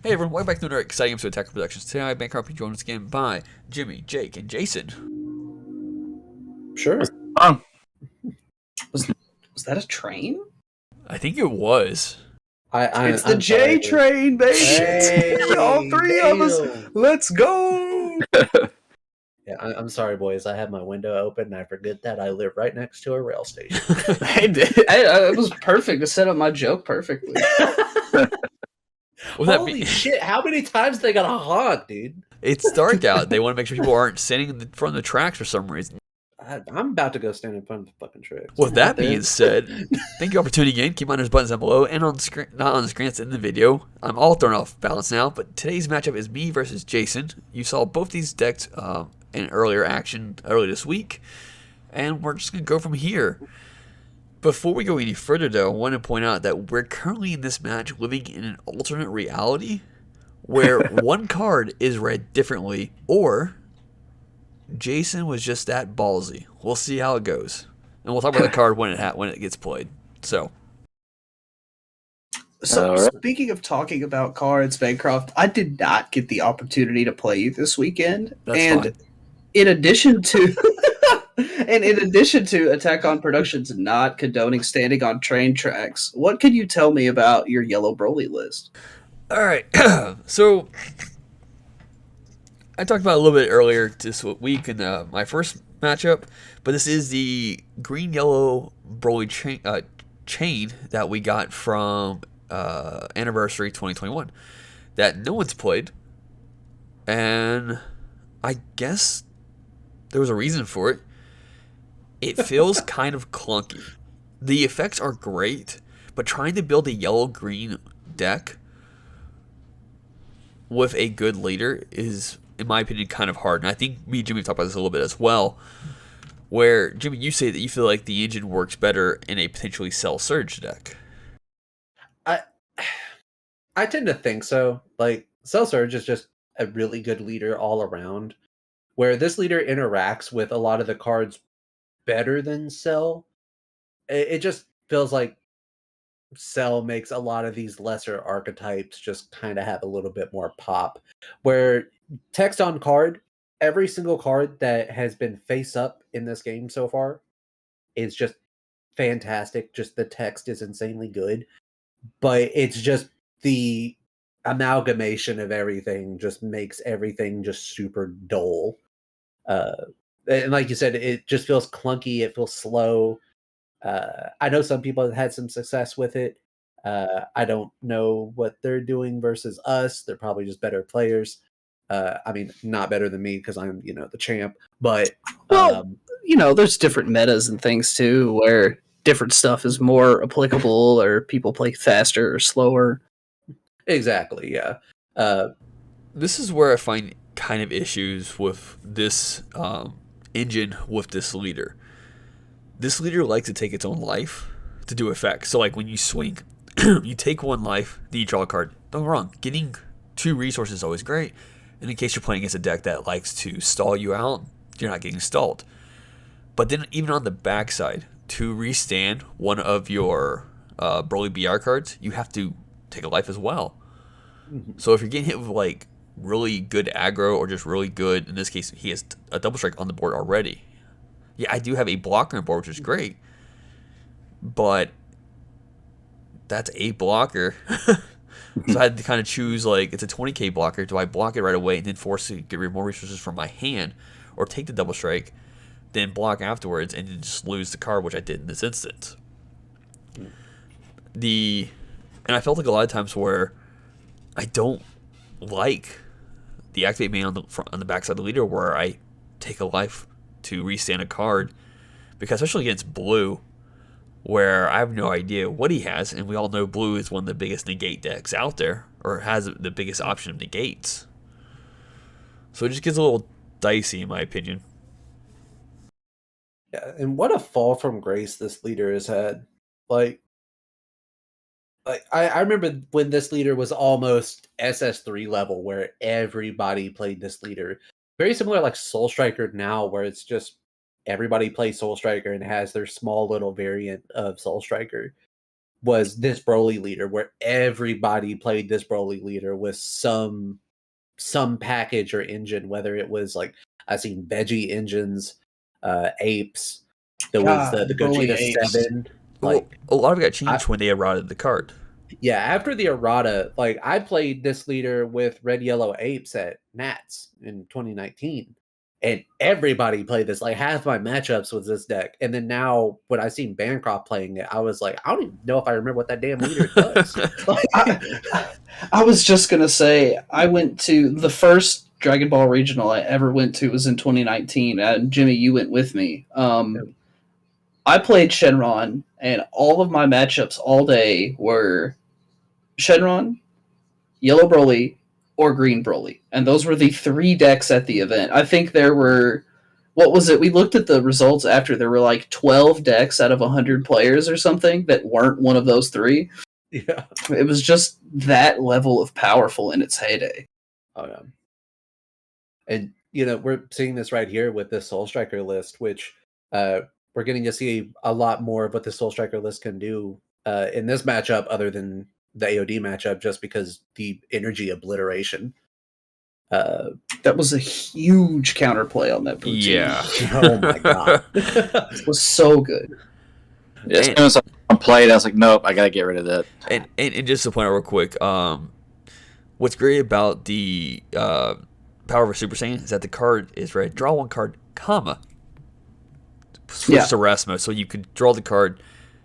Hey everyone, welcome back to another exciting episode of Attack Productions. Today I'm Bankrupt, joined once again by Jimmy, Jake, and Jason. Sure. Oh, Was that a train? I think it was. It's the I'm sorry, J train, baby. Hey, All three of us. damn. Let's go. Yeah, I'm sorry, boys. I have my window open, and I forget that I live right next to a rail station. It was perfect to set up my joke perfectly. Well, that Holy be- shit! How many times they gotta honk, dude? It's dark out. They want to make sure people aren't standing in front of the tracks for some reason. I'm about to go stand in front of the fucking tracks. With that being said, thank you all for tuning in. Keep on those buttons down below and on the screen, not on the screen, it's in the video. I'm all thrown off balance now, but today's matchup is me versus Jason. You saw both these decks in earlier action earlier this week, and we're just going to go from here. Before we go any further, though, I want to point out that we're currently in this match living in an alternate reality where one card is read differently, or Jason was just that ballsy. We'll see how it goes, and we'll talk about the card when it gets played. So, Speaking of talking about cards, Bancroft, I did not get the opportunity to play you this weekend. That's fine. In addition to Attack on Productions not condoning standing on train tracks, what can you tell me about your yellow Broly list? all right. So, I talked about it a little bit earlier this week in my first matchup, but this is the green-yellow Broly chain that we got from Anniversary 2021 that no one's played, and I guess there was a reason for it. It feels kind of clunky. The effects are great, but trying to build a yellow-green deck with a good leader is, in my opinion, kind of hard. And I think me and Jimmy have talked about this a little bit as well, where, Jimmy, you say that you feel like the engine works better in a potentially Cell Surge deck. I tend to think so. Like, Cell Surge is just a really good leader all around, where this leader interacts with a lot of the cards better than Cell. It just feels like Cell makes a lot of these lesser archetypes just kind of have a little bit more pop. Where text on card, every single card that has been face up in this game so far is just fantastic. Just the text is insanely good, but it's just the amalgamation of everything just makes everything just super dull. And like you said, it just feels clunky. It feels slow. I know some people have had some success with it. I don't know what they're doing versus us. They're probably just better players. I mean, not better than me because I'm, the champ. But There's different metas and things too, where different stuff is more applicable, or people play faster or slower. exactly, yeah. This is where I find kind of issues with this engine with this leader. This leader likes to take its own life to do effects. So, like, when you swing, you take one life, then you draw a card. Don't get me wrong, getting 2 resources is always great. And in case you're playing against a deck that likes to stall you out, you're not getting stalled. But then, even on the backside, to restand one of your Broly BR cards, you have to take a life as well. Mm-hmm. So, if you're getting hit with, like, really good aggro or just really good, in this case, he has a double strike on the board already. Yeah, I do have a blocker on board, which is great, but that's a blocker. So I had to kind of choose, like, it's a 20k blocker. Do I block it right away and then force to get rid of more resources from my hand, or take the double strike, then block afterwards and then just lose the card, which I did in this instance. And I felt like a lot of times where I don't like the activate main on the backside of the leader, where I take a life to restand a card, because especially against blue, where I have no idea what he has, and we all know blue is one of the biggest negate decks out there, or has the biggest option of negates. So it just gets a little dicey, in my opinion. Yeah, and what a fall from grace this leader has had. Like I remember when this leader was almost SS3 level, where everybody played this leader. Very similar like Soul Striker now, where it's just everybody plays Soul Striker and has their small little variant of Soul Striker. was this Broly leader, where everybody played this Broly leader with some package or engine, whether it was like I've seen veggie engines, apes. There was the Broly Gogeta apes. 7. Well, Like a lot of it got changed when they eroded the card. yeah, after the errata, like I played this leader with red yellow apes at Nats in 2019, and everybody played this. Like half my matchups was this deck, and then now when I seen Bancroft playing it, I was like, I don't even know if I remember what that damn leader does. I was just gonna say I went to the first Dragon Ball regional I ever went to was in 2019, and Jimmy, you went with me. I played Shenron, and all of my matchups all day were Shenron, Yellow Broly, or Green Broly. And those were the 3 decks at the event. I think there were, what was it? We looked at the results after. There were like 12 decks out of 100 players or something that weren't one of those 3. Yeah. It was just that level of powerful in its heyday. Oh, yeah. And, we're seeing this right here with the Soul Striker list, which we're getting to see a lot more of what the Soul Striker list can do in this matchup other than the AOD matchup, just because the energy obliteration. That was a huge counterplay on that poutine. Yeah. Oh my god. It was so good. As soon as I played, I was like, nope, I gotta get rid of that. And just to point out real quick, what's great about the Power of a Super Saiyan is that the card is red. Draw 1 card, comma. Switch to rest mode, so you could draw the card.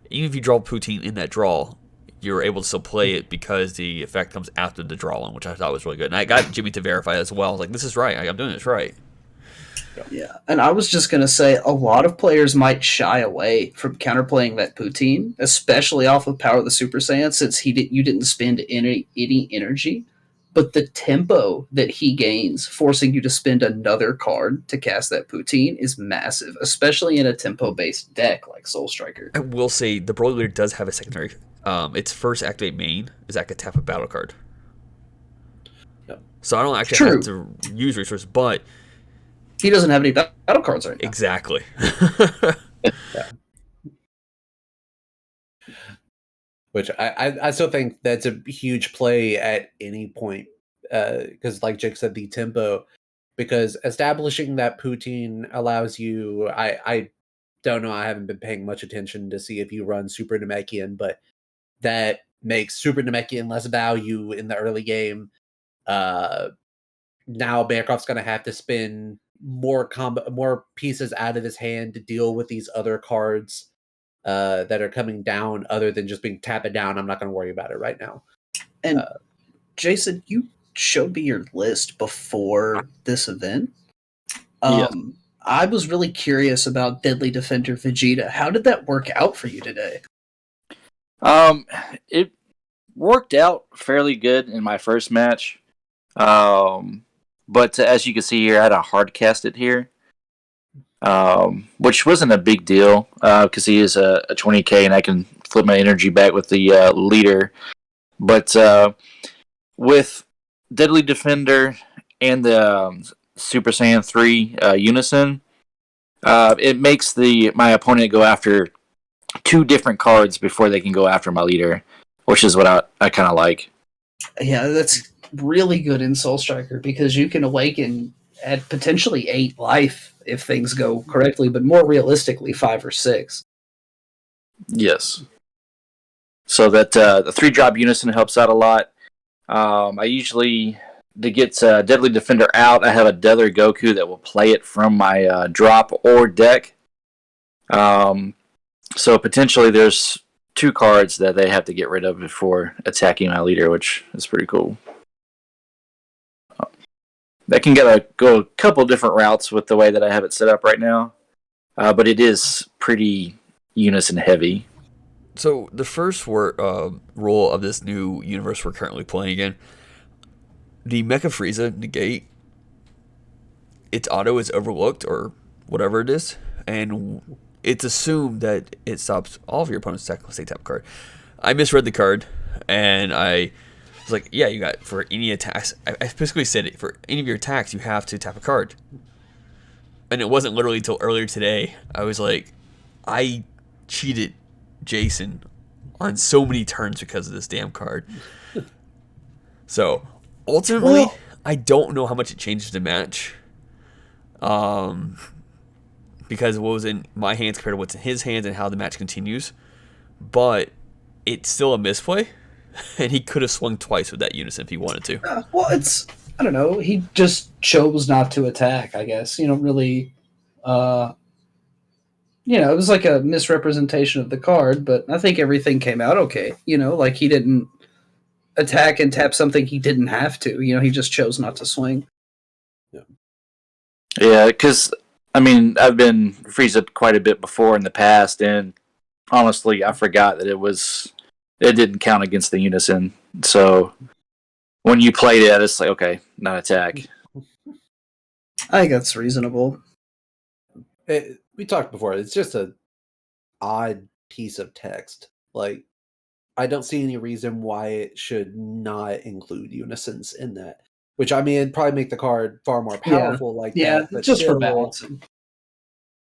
Even if you draw Poutine in that draw, you're able to still play it because the effect comes after the draw one, which I thought was really good. And I got Jimmy to verify as well. I was like, this is right. I'm doing this right. Yeah, and I was just going to say a lot of players might shy away from counterplaying that Poutine, especially off of Power of the Super Saiyan, since you didn't spend any energy. But the tempo that he gains, forcing you to spend another card to cast that Poutine, is massive, especially in a tempo-based deck like Soul Striker. I will say the Broly leader does have a secondary. Its first activate main is I could tap a battle card. Yep. So I don't actually have to use resources, but he doesn't have any battle cards right now. Exactly. Yeah. Which I still think that's a huge play at any point, because like Jake said, the tempo, because establishing that Poutine allows you, I don't know, I haven't been paying much attention to see if you run Super Namekian, but that makes Super Namekian less value in the early game. Now Bancroft's going to have to spend more pieces out of his hand to deal with these other cards that are coming down, other than just being tap it down. I'm not going to worry about it right now. And Jason, you showed me your list before this event. Yes. I was really curious about Deadly Defender Vegeta. How did that work out for you today? It worked out fairly good in my first match. But as you can see here, I had a hard cast it here. Which wasn't a big deal, because he is a 20k and I can flip my energy back with the leader. But with Deadly Defender and the Super Saiyan 3 Unison, it makes my opponent go after 2 different cards before they can go after my leader, which is what I kind of like. Yeah, that's really good in Soul Striker, because you can awaken at potentially 8 life if things go correctly, but more realistically 5 or 6. Yes. So that the 3-drop Unison helps out a lot. I usually, to get Deadly Defender out, I have a Deadly Goku that will play it from my drop or deck. So potentially there's 2 cards that they have to get rid of before attacking my leader, which is pretty cool. That can go a couple different routes with the way that I have it set up right now, but it is pretty Unison heavy. So the first rule of this new universe we're currently playing in, the Mecha Frieza negate, its auto is overlooked or whatever it is, and it's assumed that it stops all of your opponent's attack unless they tap a card. I misread the card, and I was like, yeah, you got, for any attacks, I specifically said it, for any of your attacks, you have to tap a card. And it wasn't literally until earlier today, I was like, I cheated Jason on so many turns because of this damn card. So, ultimately, I don't know how much it changes the match. Because what was in my hands compared to what's in his hands and how the match continues. But it's still a misplay, and he could have swung twice with that unison if he wanted to. Well, I don't know. He just chose not to attack, I guess. You don't really, it was like a misrepresentation of the card, but I think everything came out okay. Like he didn't attack and tap something he didn't have to. He just chose not to swing. Yeah, because, I've been freezed quite a bit before in the past, and honestly, I forgot that it didn't count against the unison. So when you played it, it's like, okay, not attack. I think that's reasonable. We talked before. It's just a odd piece of text. Like, I don't see any reason why it should not include unisons in that. Which, it'd probably make the card far more powerful that. Yeah, But just still, for balancing.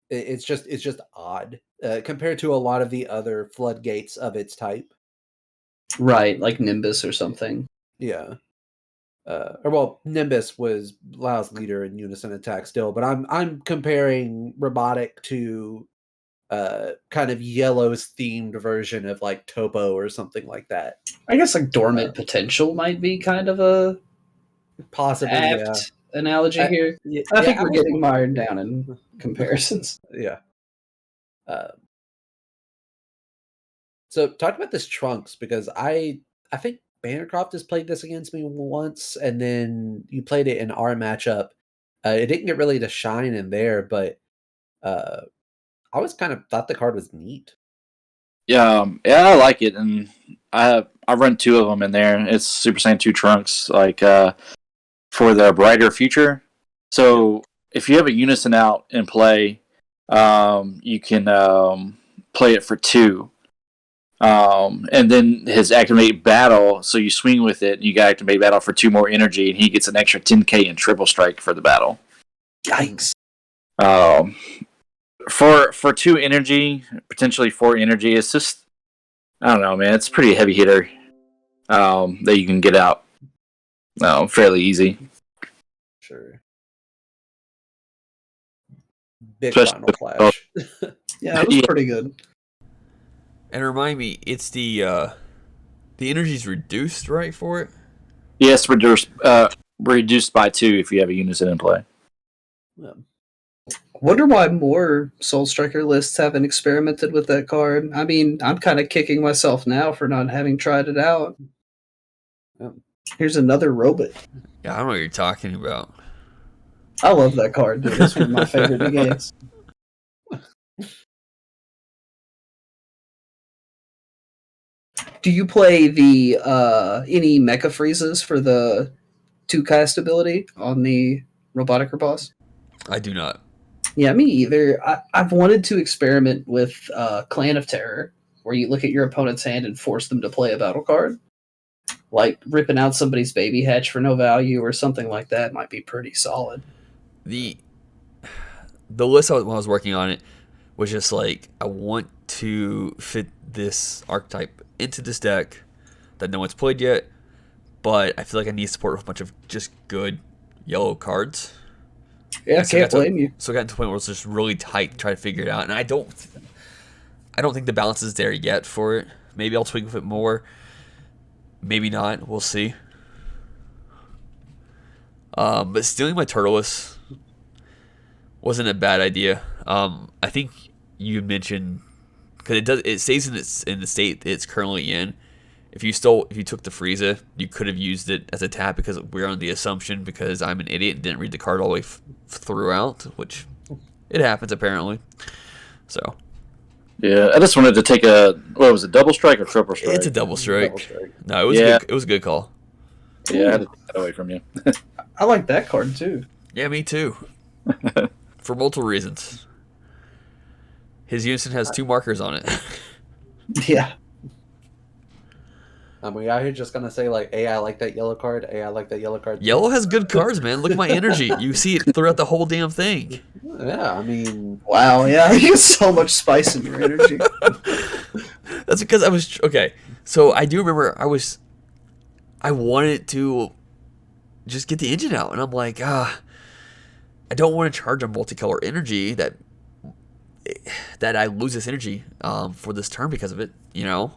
It's just odd compared to a lot of the other floodgates of its type. Right, like Nimbus or something. Yeah. Nimbus allows leader and unison attack still, but I'm comparing robotic to kind of Yellow's themed version of like Topo or something like that. I guess like Dormant Potential might be kind of a possibly apt analogy here. I think we're getting mired down in comparisons. Yeah. So talk about this Trunks, because I think Bannercroft has played this against me once, and then you played it in our matchup. It didn't get really to shine in there, but I always kind of thought the card was neat. Yeah, I like it, and I run two of them in there. It's Super Saiyan 2 Trunks, for the brighter future. So if you have a unison out in play, you can play it for 2. And then his activate battle, so you swing with it, and you got activate battle for 2 more energy, and he gets an extra 10k in triple strike for the battle. Yikes. For 2 energy, potentially 4 energy, it's just, I don't know, man, it's a pretty heavy hitter that you can get out fairly easy. Sure. Big Final Flash. Yeah, it was pretty good. And remind me, it's the energy's reduced, right, for it? Yes, reduced by 2 if you have a unison in play. Yeah. Wonder why more Soul Striker lists haven't experimented with that card. I'm kind of kicking myself now for not having tried it out. Here's another robot. Yeah, I don't know what you're talking about. I love that card, dude. It's one of my favorite games. Do you play the any mecha freezes for the 2 cast ability on the Robotic boss? I do not. Yeah, me either. I've wanted to experiment with Clan of Terror, where you look at your opponent's hand and force them to play a battle card. Like ripping out somebody's baby hatch for no value or something like that might be pretty solid. The list when I was working on it was just like, I want to fit this archetype into this deck that no one's played yet, but I feel like I need support with a bunch of just good yellow cards. Yeah, can't blame you. So I got to the point where it's just really tight to try to figure it out, and I don't think the balance is there yet for it. Maybe I'll tweak with it more. Maybe not. We'll see. But stealing my Turtles wasn't a bad idea. I think you mentioned, because it stays in the state it's currently in. If you took the Frieza, you could have used it as a tap, because we're on the assumption, because I'm an idiot and didn't read the card all the way throughout, which it happens apparently. So yeah, I just wanted to take was it, double strike or triple strike? It's a double strike. Double strike. No, it was a good call. Yeah, I had to take that away from you. I like that card too. Yeah, me too. For multiple reasons. His unison has 2 markers on it. Yeah. We out here just gonna say like, "Hey, I like that yellow card. Hey, I like that yellow card." Yellow has good cards, man. Look at my energy. You see it throughout the whole damn thing. Yeah, Wow, yeah, you get so much spice in your energy. That's because I was okay. So I do remember I wanted to just get the engine out, and I'm like, I don't want to charge a multicolor energy that I lose this energy for this turn because of it. You know,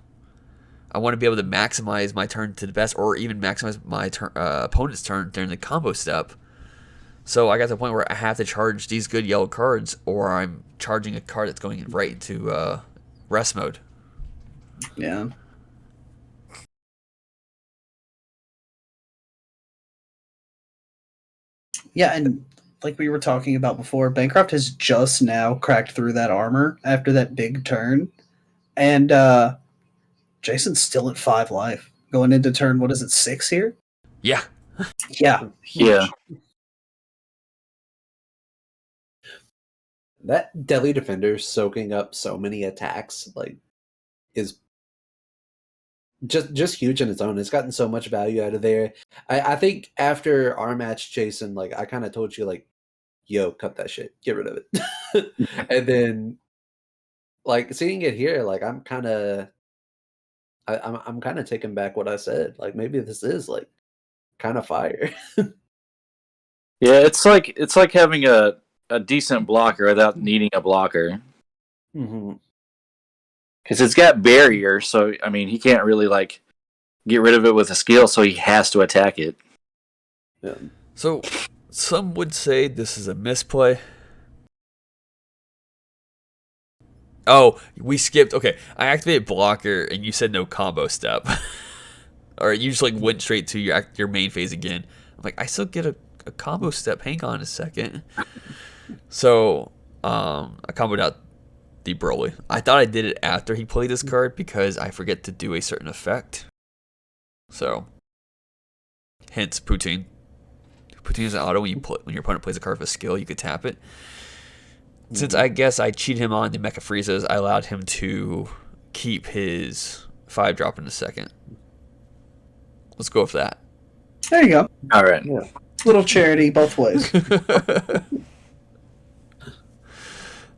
I want to be able to maximize my turn to the best, or even maximize my opponent's turn during the combo step. So I got to the point where I have to charge these good yellow cards, or I'm charging a card that's going right into rest mode. Yeah. Yeah, and like we were talking about before, Bancroft has just now cracked through that armor after that big turn. And Jason's still at 5 life. Going into turn, what is it, 6 here? Yeah. Yeah. Yeah. That Deadly Defender soaking up so many attacks, like, is just huge in its own. It's gotten so much value out of there. I think after our match, Jason, like, I kind of told you, like, yo, cut that shit, get rid of it. And then, like, seeing it here, like, I'm kind of taking back what I said. Like, maybe this is like kind of fire. Yeah, it's like having a decent blocker without needing a blocker. Mm-hmm. Because it's got barrier, so I mean he can't really like get rid of it with a skill, so he has to attack it. Yeah. So some would say this is a misplay. Oh, we skipped. Okay, I activated blocker, and you said no combo step. Or you just like went straight to your main phase again. I'm like, I still get a combo step. Hang on a second. So I comboed out the Broly. I thought I did it after he played this card because I forget to do a certain effect. So, hence Poutine. Poutine is an auto when your opponent plays a card with a skill, you could tap it. Since I guess I cheated him on the Mecha Freezes, I allowed him to keep his 5-drop in a second. Let's go with that. There you go. All right. Yeah. Little charity both ways.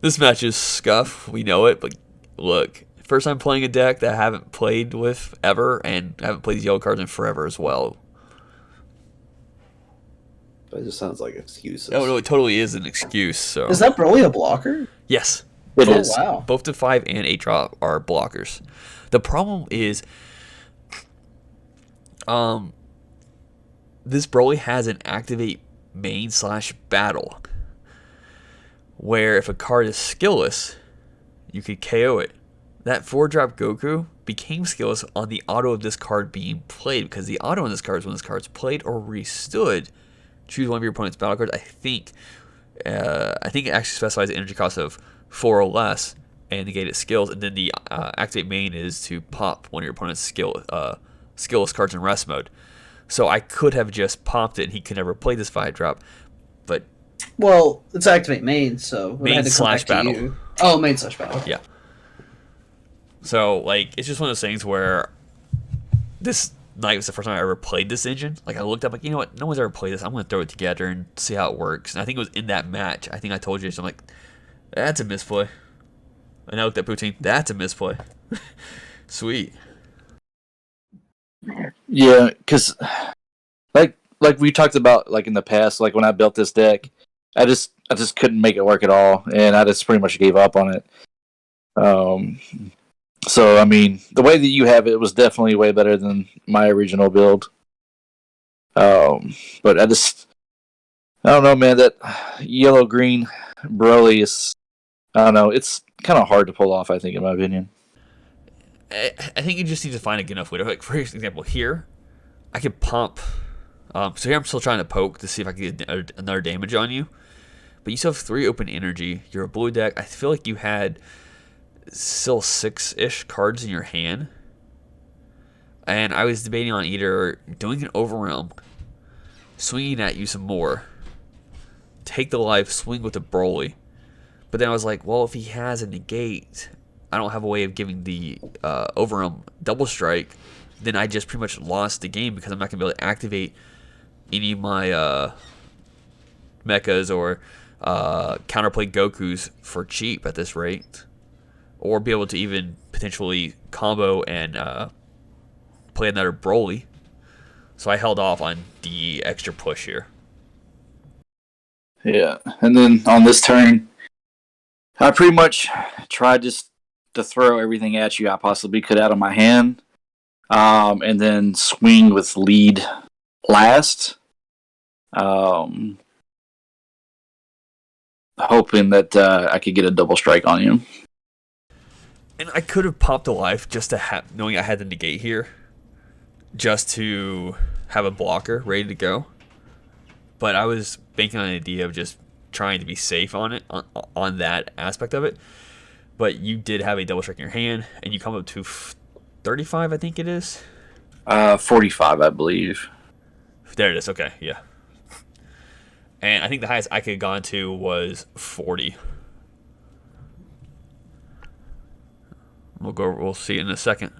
This match is scuff. We know it, but look, first time playing a deck that I haven't played with ever, and haven't played these yellow cards in forever as well. But it just sounds like excuses. Oh no, it totally is an excuse. So Is that Broly a blocker? yes, It is. Wow. both the 5 and 8 drop are blockers. The problem is, this Broly has an activate main / battle, where if a card is skillless, you could KO it. That 4-drop Goku became skillless on the auto of this card being played, because the auto on this card is when this card's played or restood. Choose one of your opponent's battle cards. I think it actually specifies the energy cost of 4 or less and negate its skills, and then the activate main is to pop one of your opponent's skillless cards in rest mode. So I could have just popped it, and he could never play this 5-drop, but Well, it's activate main, so it Main had to come back / battle. to you. Oh, main / battle. yeah. So like it's just one of those things where this night was the first time I ever played this engine. Like I looked up, like, you know what? No one's ever played this. I'm gonna throw it together and see how it works. And I think it was in that match. I think I told you. So I'm like, that's a misplay. And I looked at Poutine. That's a misplay. Sweet. Yeah, because like we talked about, like in the past, like when I built this deck, I just couldn't make it work at all, and I just pretty much gave up on it. So I mean, the way that you have it was definitely way better than my original build. But I don't know, man. That yellow green Broly is, I don't know. It's kind of hard to pull off, I think, in my opinion. I think you just need to find a good enough way to, like, for example, here, I could pump. So here I'm still trying to poke to see if I can get another damage on you. But you still have 3 open energy. You're a blue deck. I feel like you had still 6-ish cards in your hand. And I was debating on either doing an overwhelm, swinging at you some more, take the life, swing with the Broly. But then I was like, well, if he has a negate, I don't have a way of giving the overwhelm double strike, then I just pretty much lost the game because I'm not going to be able to activate any of my mechas or counterplay Gokus for cheap at this rate. or be able to even potentially combo and play another Broly. So I held off on the extra push here. Yeah, and then on this turn, I pretty much tried just to throw everything at you I possibly could out of my hand, and then swing with lead last, hoping that I could get a double strike on you. And I could have popped a life just to knowing I had the negate here, just to have a blocker ready to go. But I was banking on the idea of just trying to be safe on it, on that aspect of it. But you did have a double strike in your hand, and you come up to 35, I think it is. 45, I believe. There it is. Okay, yeah. And I think the highest I could have gone to was 40. We'll see it in a second.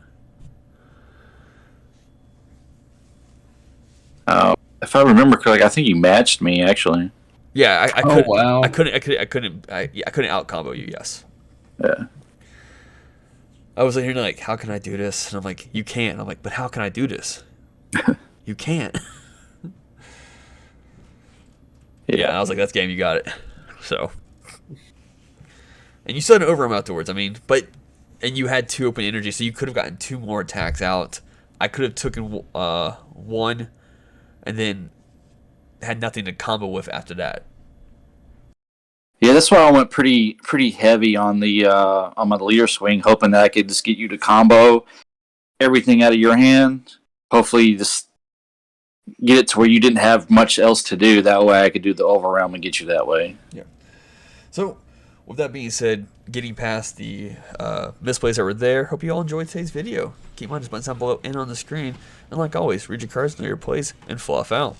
If I remember correctly, I think you matched me actually. Yeah, I couldn't. wow. I couldn't out combo you. Yes. Yeah. I was here like, how can I do this? And I'm like, you can't. I'm like, but how can I do this? You can't. Yeah, I was like, that's game. You got it. So. And you still had an overarm afterwards. I mean, and you had 2 open energy, so you could have gotten 2 more attacks out. I could have taken 1, and then had nothing to combo with after that. Yeah, that's why I went pretty heavy on the on my leader swing, hoping that I could just get you to combo everything out of your hand. Hopefully, just get it to where you didn't have much else to do. That way, I could do the overwhelm and get you that way. Yeah. So, with that being said, getting past the misplays that were there, hope you all enjoyed today's video. Keep on just buttons down below and on the screen. And like always, read your cards, know your plays, and fluff out.